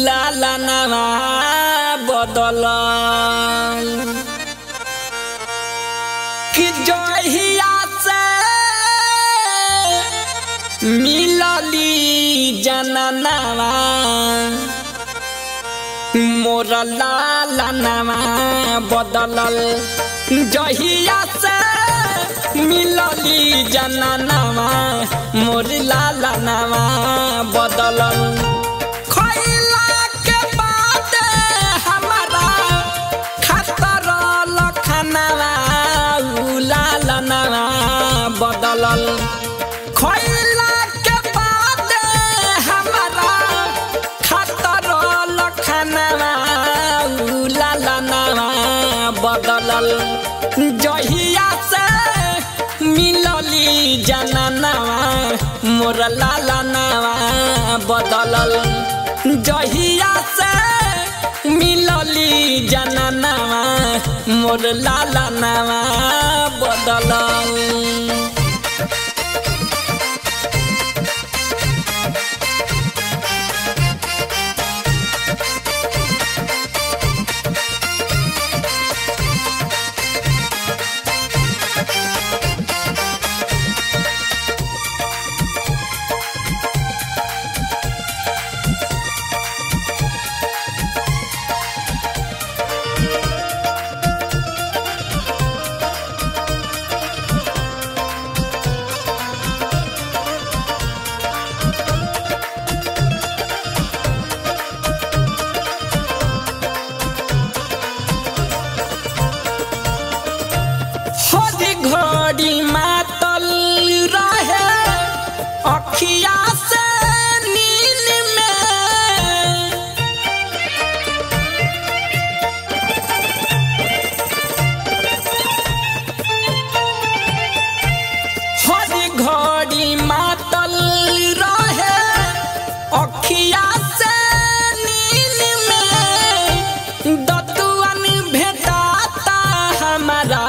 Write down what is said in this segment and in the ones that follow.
लाला नवा बदल कि जहिया से मिलली जननवा मोर लाला नवा बदलल जहिया से मिलली जननवा मोर लाला नवा बदलल खइला के बाद हमारा खतर लखनवा लाला नवा बदलल खइला के बाद हमारा खतर लखनवा लाला नवा बदलल जहिया से मिलली जननवा मोर लाला नवा बदलल जहिया से मिलली जननवा मोर लाला नवा बदलल घड़ी मातल रहे अखिया से नील में हर घड़ी मातल रहे अखिया से नील में दतुअन भेटाता हमारा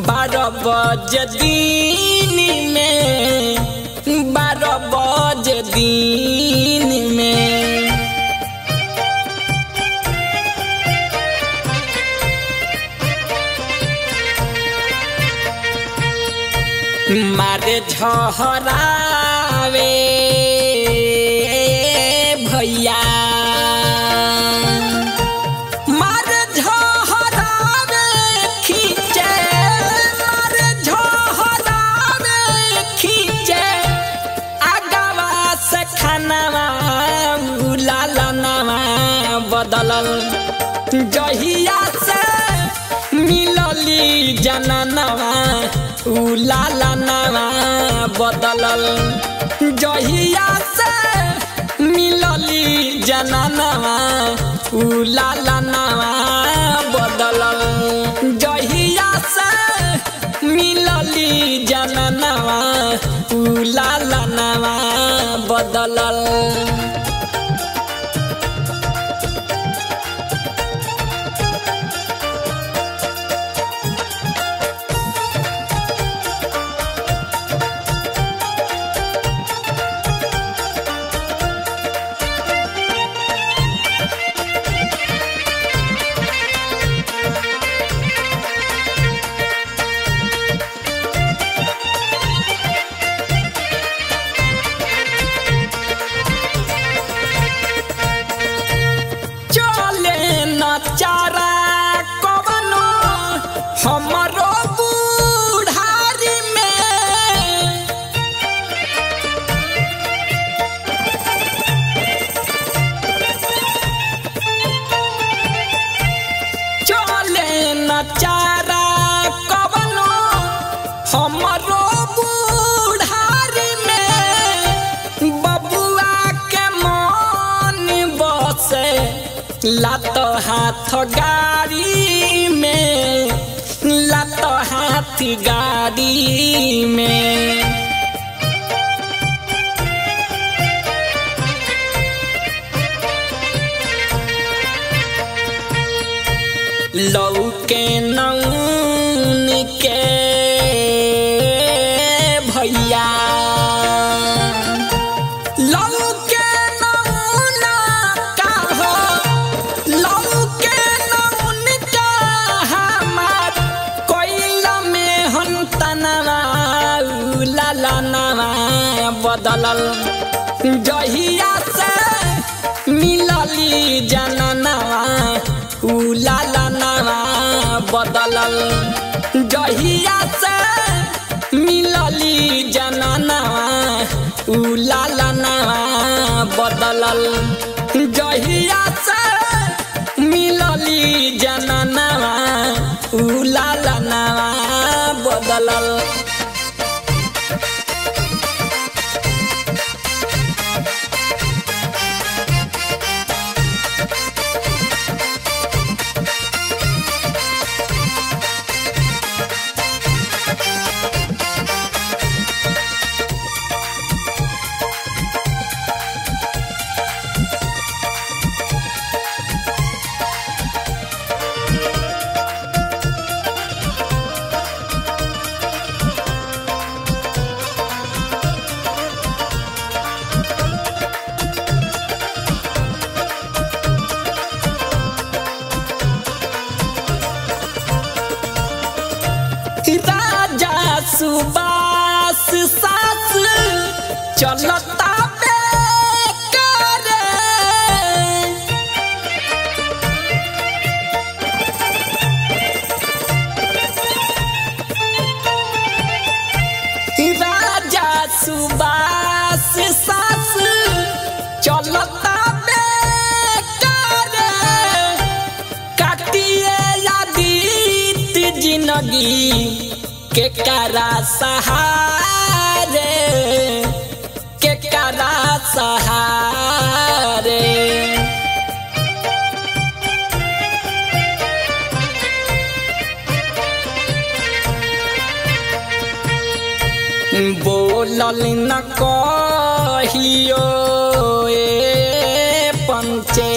12 बजे दिन में 12 बजे दिन में मारे झहरावे भैया लाला नवा बदलल जहिया से मिलली जननवा लाला नवा बदलल जहिया से मिलली जननवा लाला नवा बदलल जहिया से मिलली जननवा लाला नवा बदलल चारा कवनो हमरो बुढ़ारी में चले न चारा कवनो हमरो बुढ़ारी में बबुआ के मन बसे लात हाथ गाड़ी में लात हाथ गाड़ी में लौके नौन के भैया लौके बदलल जहिया से मिलली जननवा उलालनवा बदलल जहिया से मिलली जननवा उलालनवा बदलल जहिया से मिलली जननवा उलालनवा बदलल राजा सुबास सास चलता बेकार राजा सुबास सास चलता बेकार काटिए यादीत जिंदगी के करा सहारे के करा सहारे बोलल न कहियो ए पंचे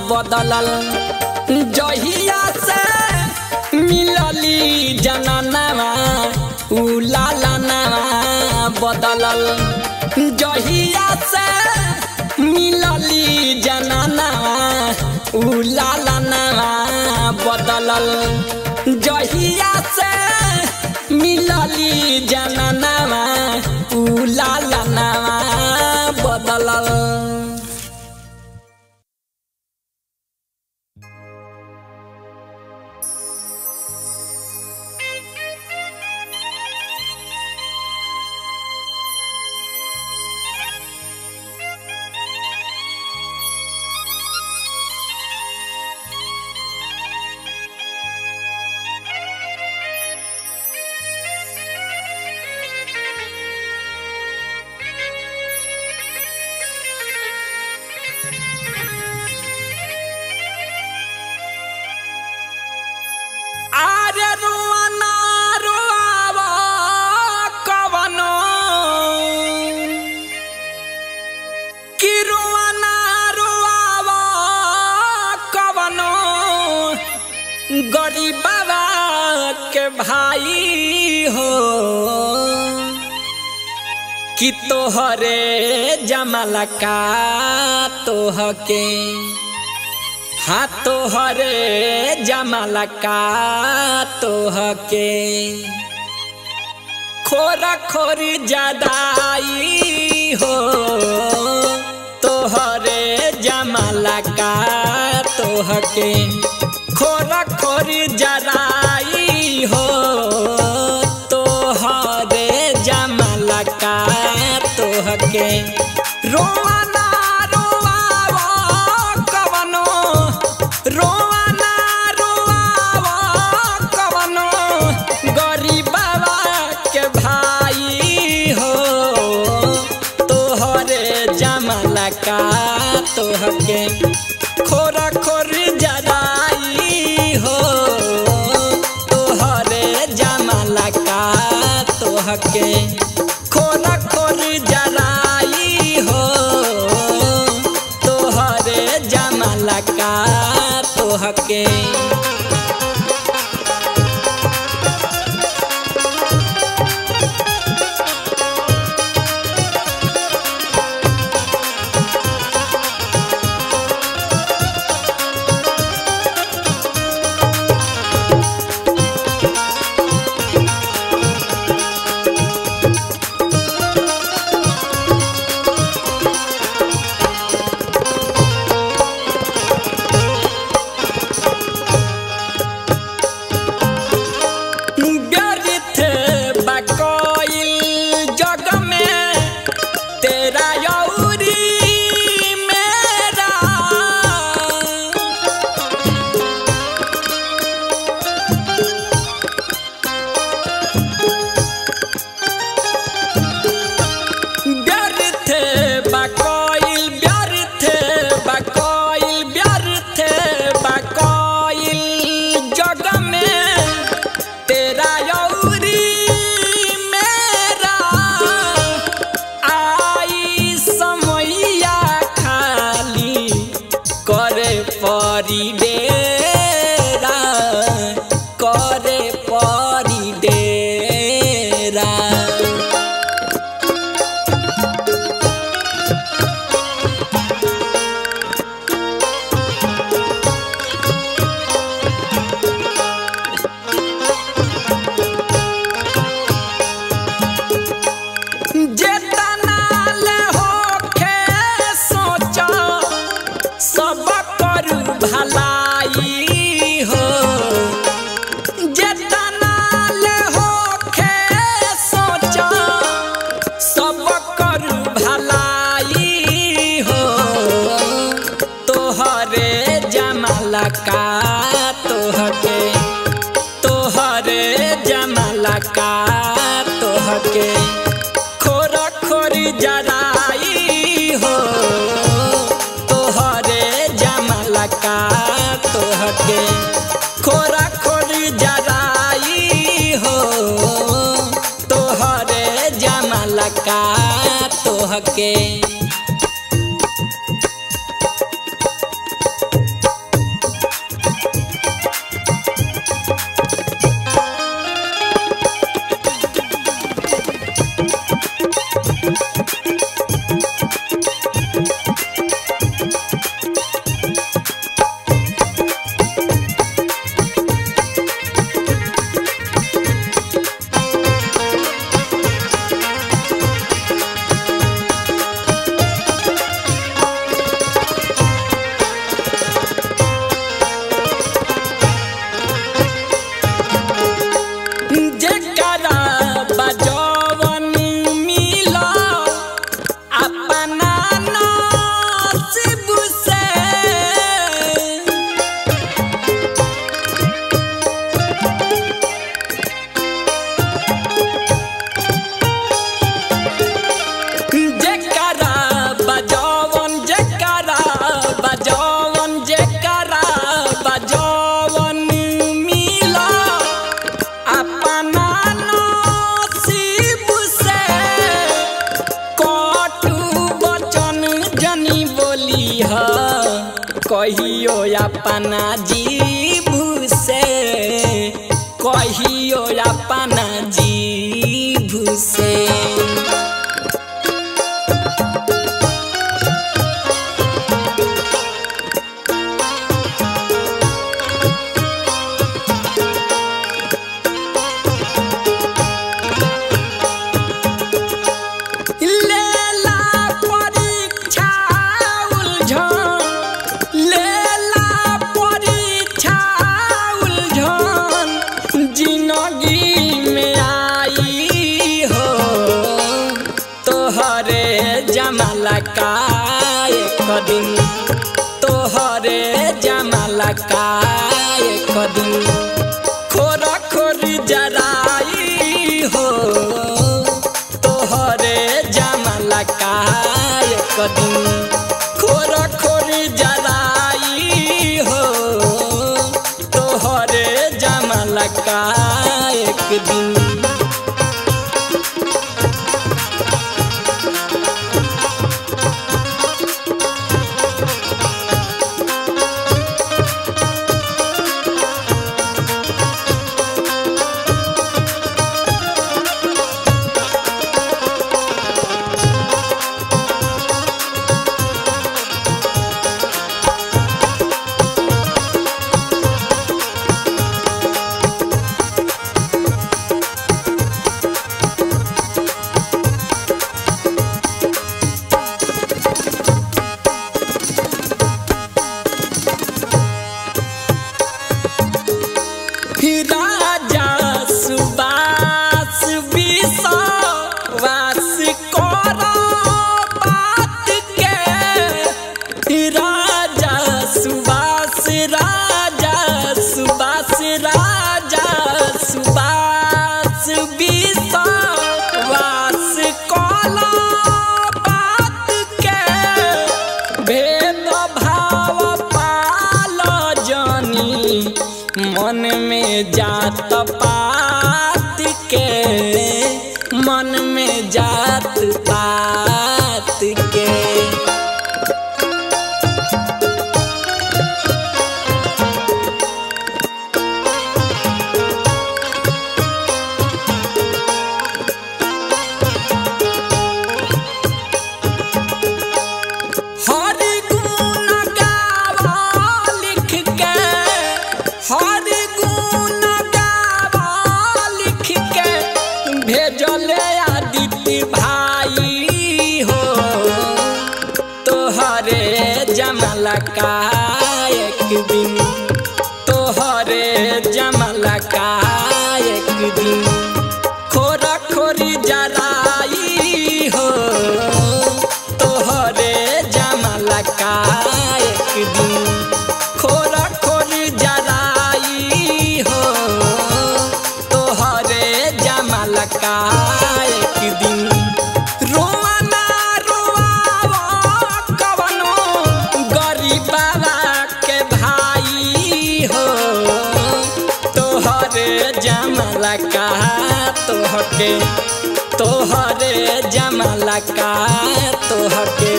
बदलल जहिया से मिलली जननवा उलालनवा बदलल जहिया से मिलली जननवा उलालनवा बदलल जहिया से मिलली जननवा उलालनवा बदलल गरीबवा के भाई हो कि तोहरे जमल का तोहके हाँ तोहरे जमल का तोहके खोरा खोरी जदाई हो तोहरे जमल का तोहके खोरा खोरी जराई हो तोहरे जमल का तोहके रोवाना रोवावा कवनो रोवाना रोवावा कवनो गरीबवा के भाई हो तोहरे जमल का तोहके खोरा खोरी जराई हो तोहरे जमल का तोहके खोरा खोरी जराई हो तोहरे जमल का तोहके परी डेरा करे परी डेरा। भलाई हो जितना ले होखे सोचा सब कर भलाई हो। तोहरे जमाला का तोहके तोहरे जमाला का तोहके खोर खोर जराई हो। तोहरे जमाला का तोहके खोरा खोरी जराई हो। तोहरे जमाला का तोहके कहियो अपना जीभ से कहियो अपना जीभ से। जमाला का एक दिन तोहरे जमाला का एक दिन खोरा खोरी जराई हो। तोहरे जमाला का एक दिन खोरा खोरी जराई हो। तोहरे जमाला का एक दिन मन में जात पात के मन में जात पात के का एक दिन, तोहरे जमला का एक दिन खोरा खोरी जराई हो, तोहरे जमला का एक दिन खोरा खोरी जराई हो, तोहरे जमला का एक दिन। रोवाना रोवावा कवनो गरीबवा के भाई हो, तोहरे जमला का तोहके, तोहरे जमला का तोहके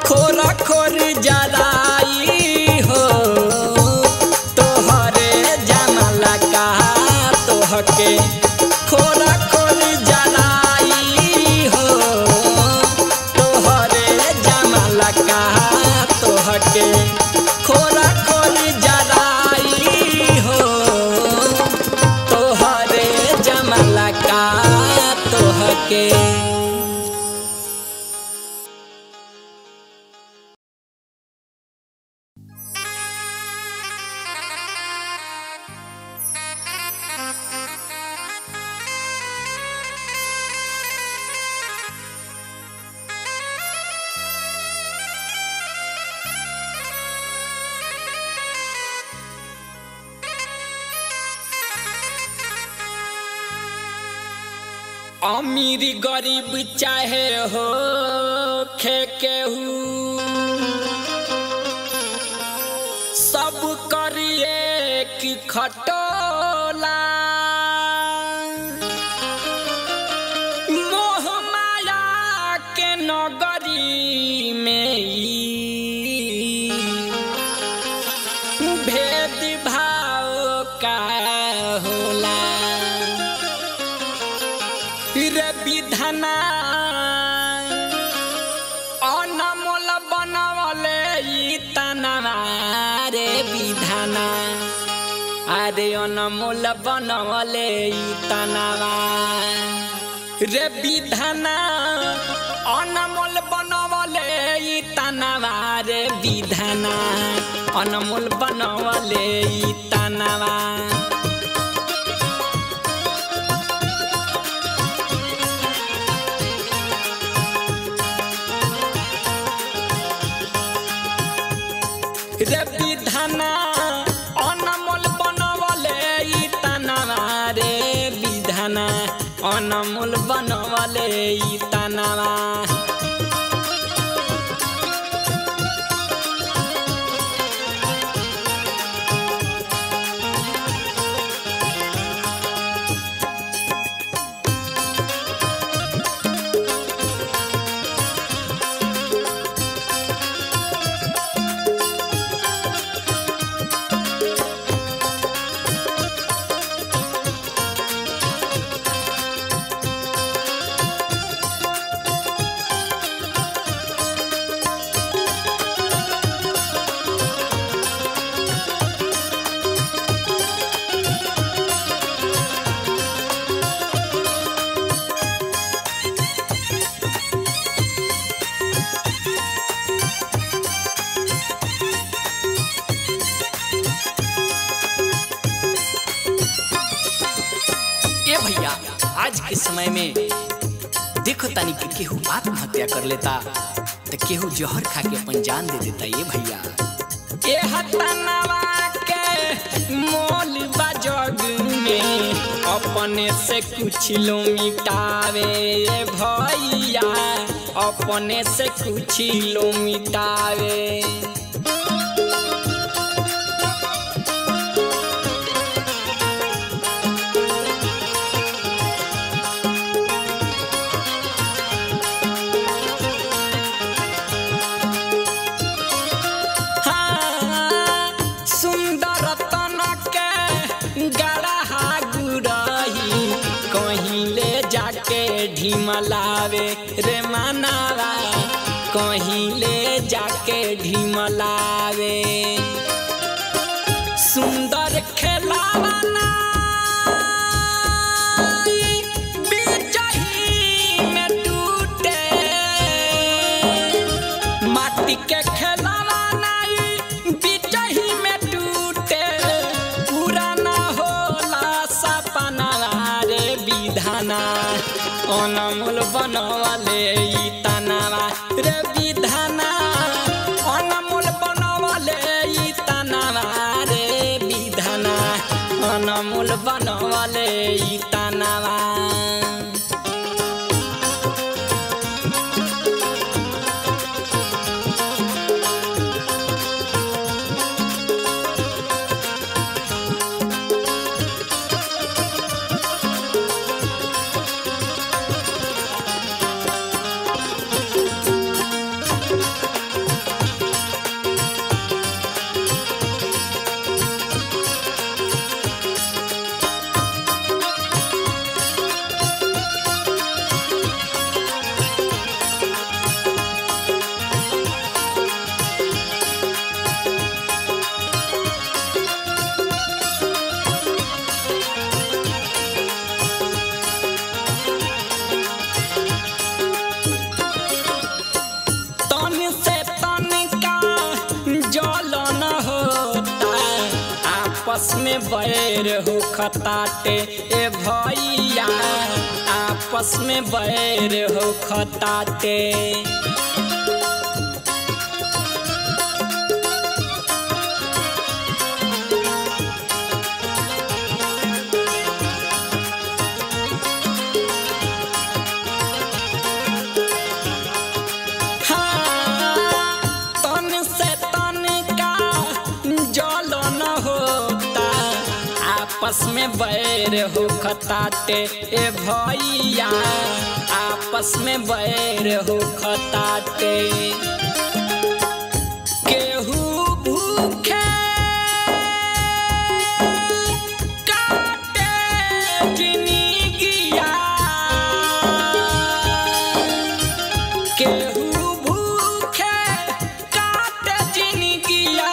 खोरा खोर जराई हो, तोहरे जमला का तोहके खोरा खोर जराई हो, तोहरे जमला का तोहके खोरा खोर जराई हो, तोहरे जमला का तोहके। अमीर गरीब चाहे हो खे केहू, सब करिए कि खटोला, मोह माया के नगरी में भेद भाव का होला। रे विधाना अनमोल बनवले ई तनवा, रे विधाना अरे अनमोल बनवले ई तनवा, रे विधाना अनमोल बनवले ई तनवा, रे विधाना अनमोल बनवले ई तनवा। रे विधाना अनमोल बनवले ई तनवा, रे विधाना अनमोल बनवले ई तनवा। भैया आज के समय में देखो तानी कि केहू आत्महत्या कर लेता तो केहू जहर खा के अपन जान दे देता। ये भैया ए हतनवा के मोल बाजग में अपने से कुछ लो मिटावे, भैया अपने से कुछ लो मिटावे। ढिमलावे रे मनावा कहीं ले जाके ढिमलावे, सुंदर खेलावाना बिजही में टूटे, माटी के खेलावाना अनमोल बनवले ई तनावा रे विधाना अनमोल बनवले ई तनावा रे विधाना अनमोल बनवले ई तनावा आपस में बैर हो खताटे ए भैया आपस में बैर हो खताटे आपस में बैर हो खताटे ए भैया आपस में बैर हो खताटे केहू भूखे काटे जिंदगिया केहू भूखे काटे जिंदगिया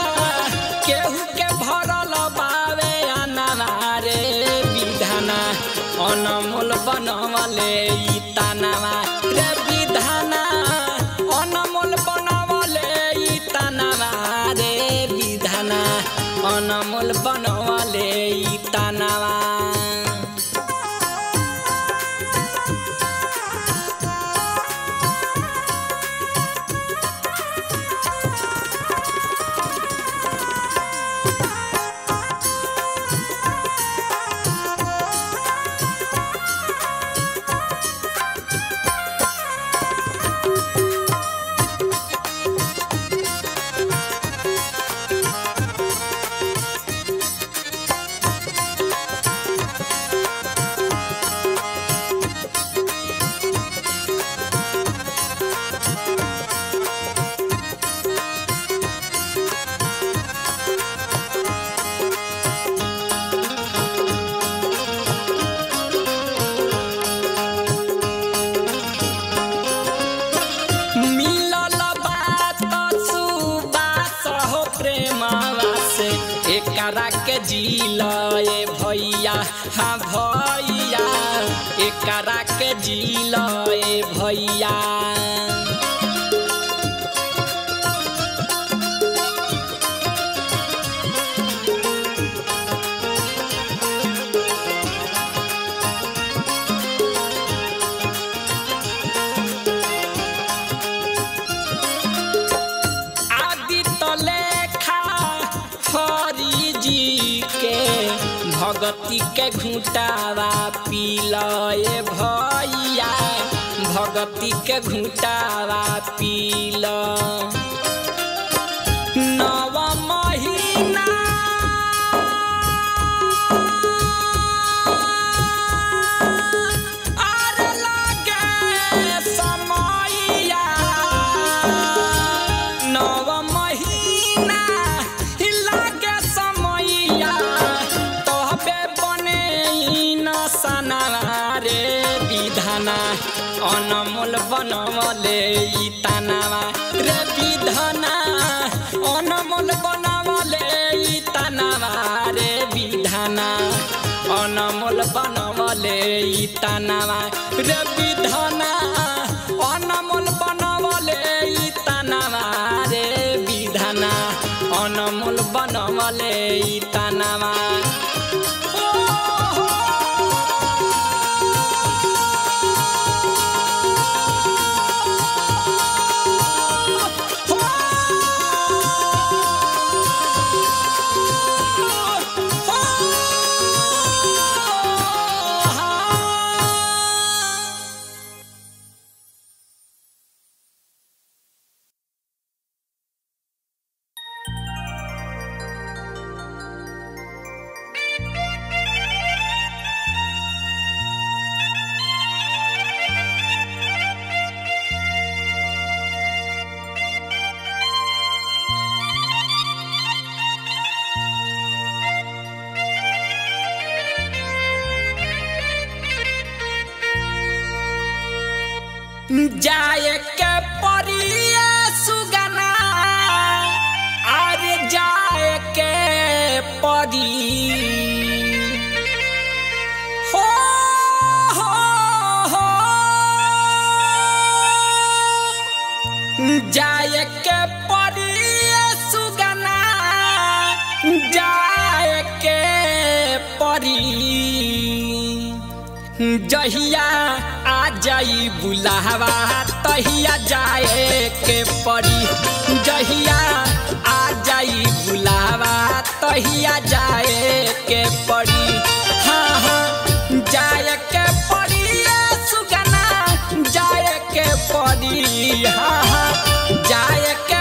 केहू के भरल बावे अनारे विधाना अनमोल बनवले ई तनावा रे विधाना अनमोल बनवले ई तनावा रे विधाना अनमोल बनवले ई तनावा एकरा के जिलाए भैया हाँ भैया एकरा के जिलाए भैया भगती के घुटावा पीलाए भैया भगती के घुटावा पीला नव महीना आर लगे समैया नव महीना लगे समैया रे विधाना अनमोल बनवले ई तनावा रे विधाना अनमोल बनवले ई तनावा रे विधाना अनमोल बनवले ई तनावा रे विधाना अनमोल बनवले ई तनावा रे विधाना अनमोल बनवले ई तनावा जहिया आ जाई बुलावा तहिया जाए के पड़ी। जहिया आ जाई बुलावा तहिया जाए के पड़ी। हाँ हाँ जाए के पड़ी सुगना जाए के पड़ी। हाँ हाँ जाए के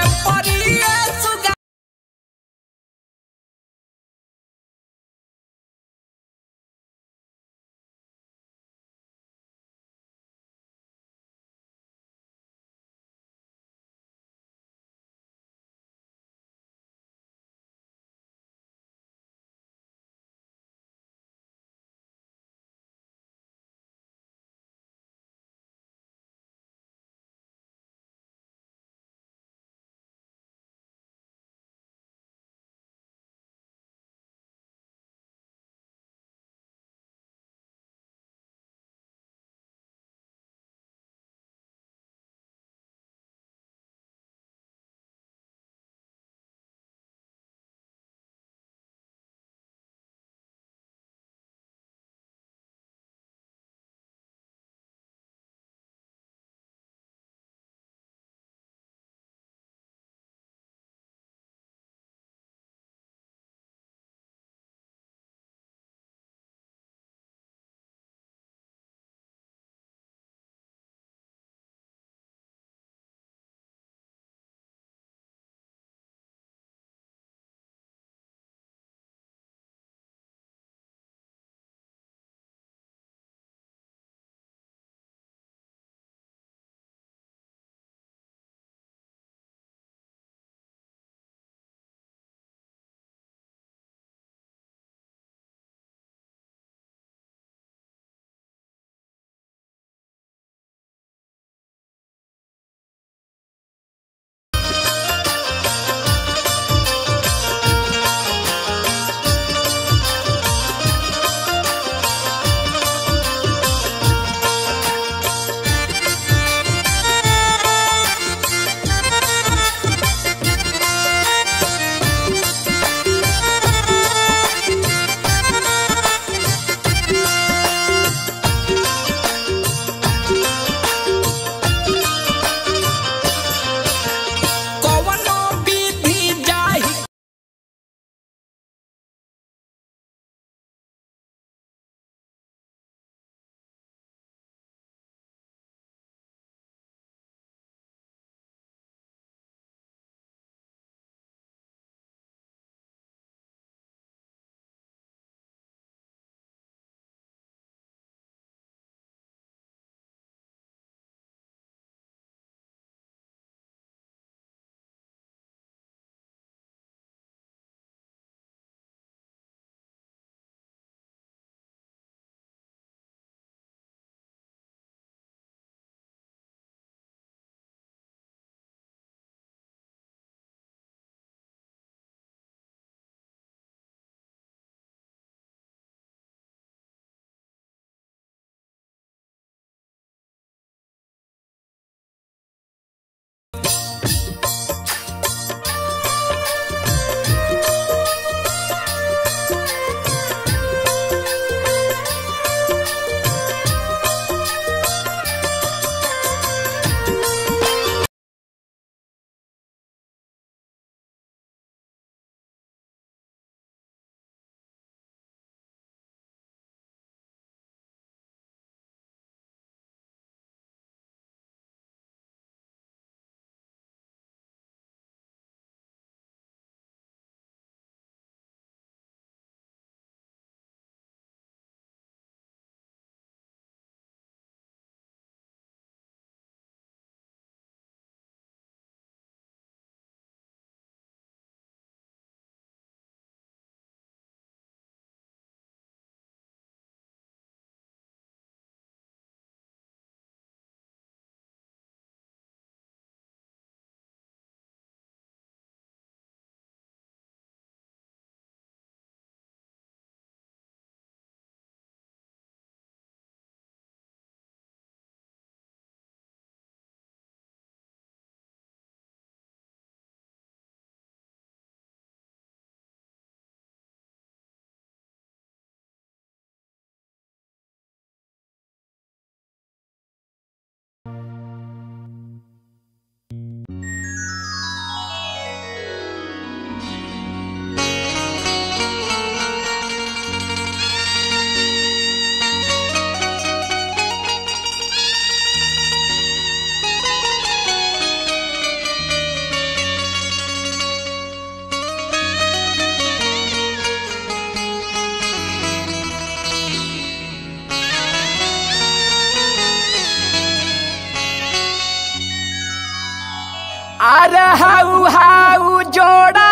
हाउ हाउ जोड़ा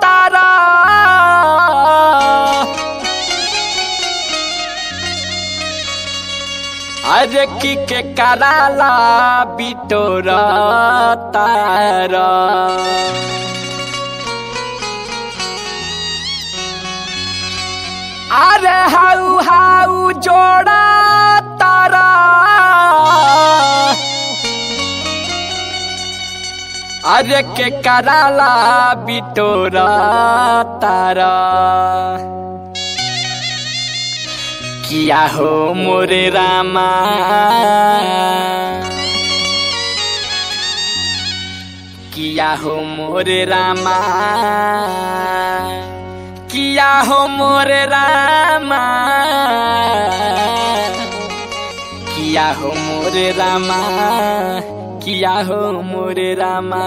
तारा अरे की के कराला बिटोरा तारा अरे हाउ हाउ जोड़ा तारा अरे के कराला बिटोरा तारा किया हो मोरे रामा किया हो मोरे रामा किया हो मोरे रामा किया हो मोरे रामा किया हो मोरे रामा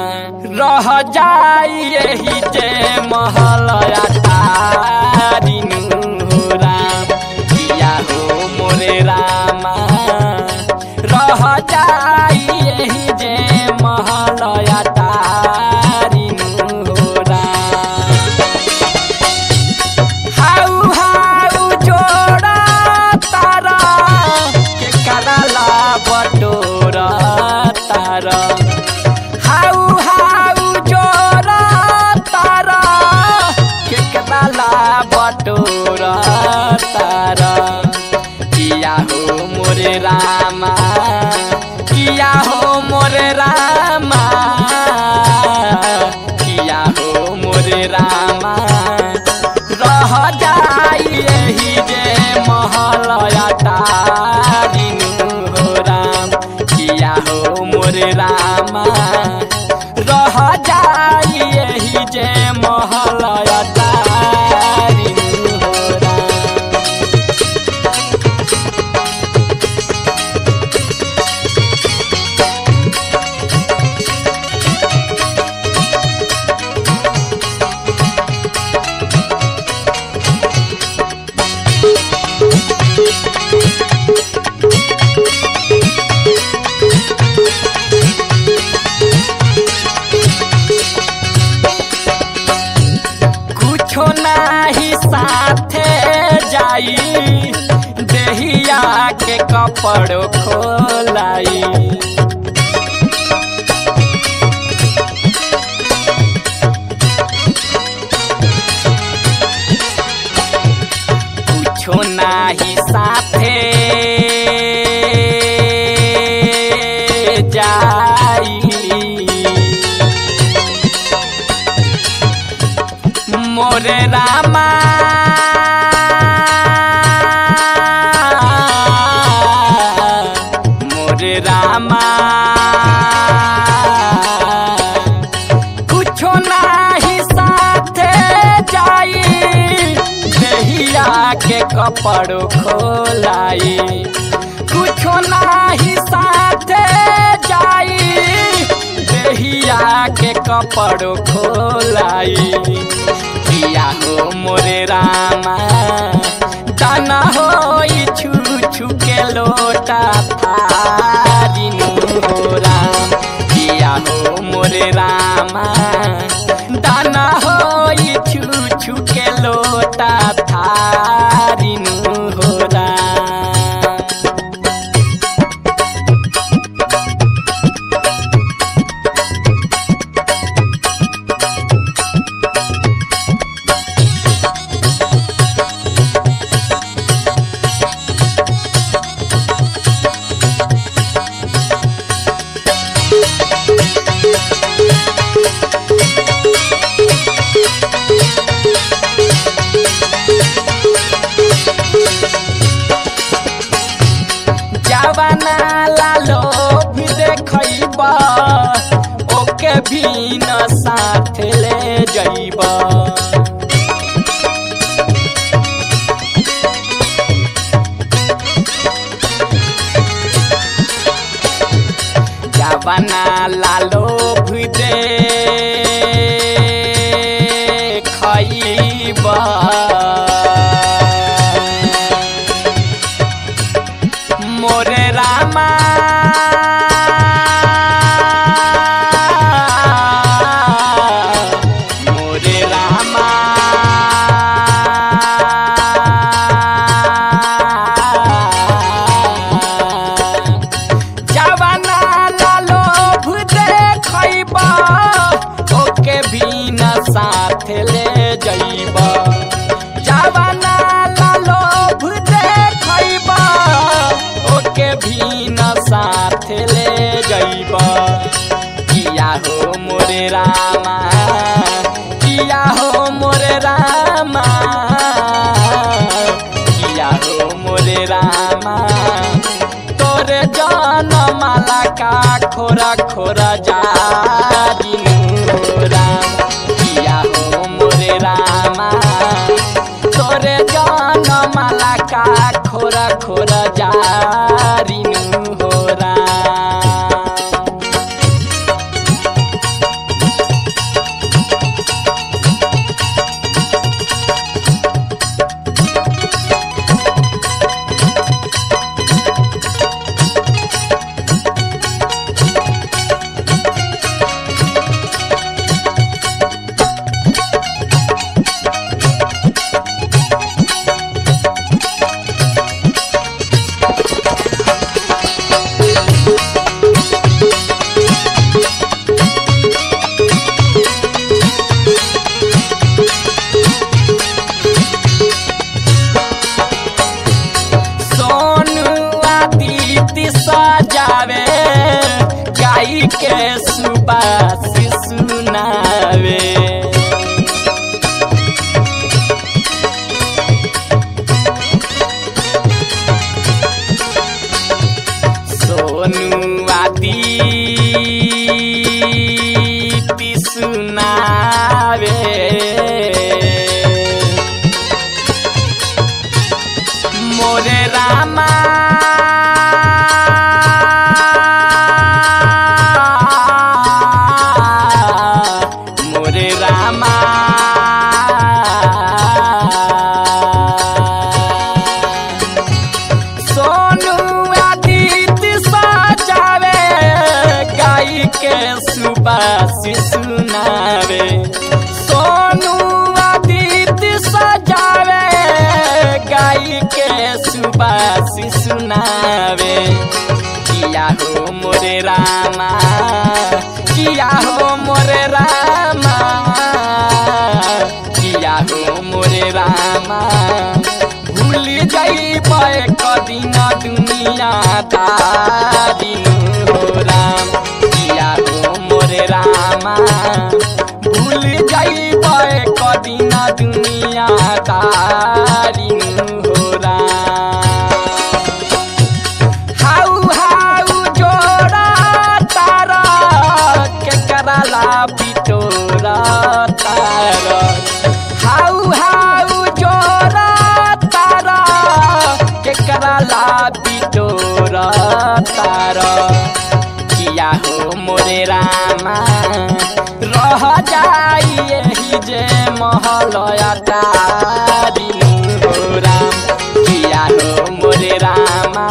रह जाई यही जे महलया तारिनु हो राम किया हो मोरे रामा रह जाई यही जे महलया तारिनु हो राम हाउ हाउ जोड़ा तारा के कराला बटोरा तारा हाउ हाउ जोड़ा तारा के कराला बटोरा तारा किया हो मोरे रामा किया हो मोरे रामा किया हो मोरे रामा रह जाई यही जे महलया तारिनु हो राम किया हो मोरे रामा रह जाई यही जे महलया तारिनु हो राम कुछो नाही साथे जाई देहिया के कपड़ो खोलाई कुछो नाही साथे जाई मोरे रामा मोरे रामा कुछो नाही साथे जाई देहिया के कपड़ो खोलाई कुछो नाही साथे जाई देहिया के कपड़ो खोलाई किया हो मोरे रामा दाना हो छू छू के लोटा थारिनु हो राम किया हो मोरे रामा दाना हो छू छू के लोटा थारिनु हो राम जवाना लालो भी देखैबा ओके भी न साथ ले जइबा जवाना लालो भी देखैबा मोरे रामा खोरा खोरा जारिनु राम किया हो मोरे रामा तोरे जान माला का खोरा खोरा जारिनु हो राम। सजावे गाई के सुबास सुनावे सोनू आदित्य सुनावे मोरे रामा सोनू आदित्य सजावे गाई के सुबास सुनावे सोनू आदित्य सजावे गाई के सुबास सुनावे किया हो मोरे रामा किया हो मोरे रामा किया हो मोरे रामा भूल जाइब एक दिन दुनिया दारिनु हो राम किया हो मोरे रामा भूल जाइब एक दिन दुनिया दारिनु हो राम। हाउ हाउ जोड़ा तारा के कराला बिटोरा तारा हाउ हाउ जोड़ा तारा के कराला बिटोरा तारा किया हो मोरे रामा रह जाई यही जे महलया तारिनु हो राम किया हो मोरे रामा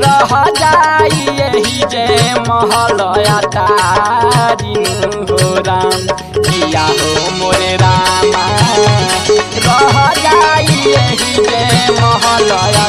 रह जाई यही जे महलया तारिनु हो राम किया हो मोरे रामा रह जाई यही जे महलया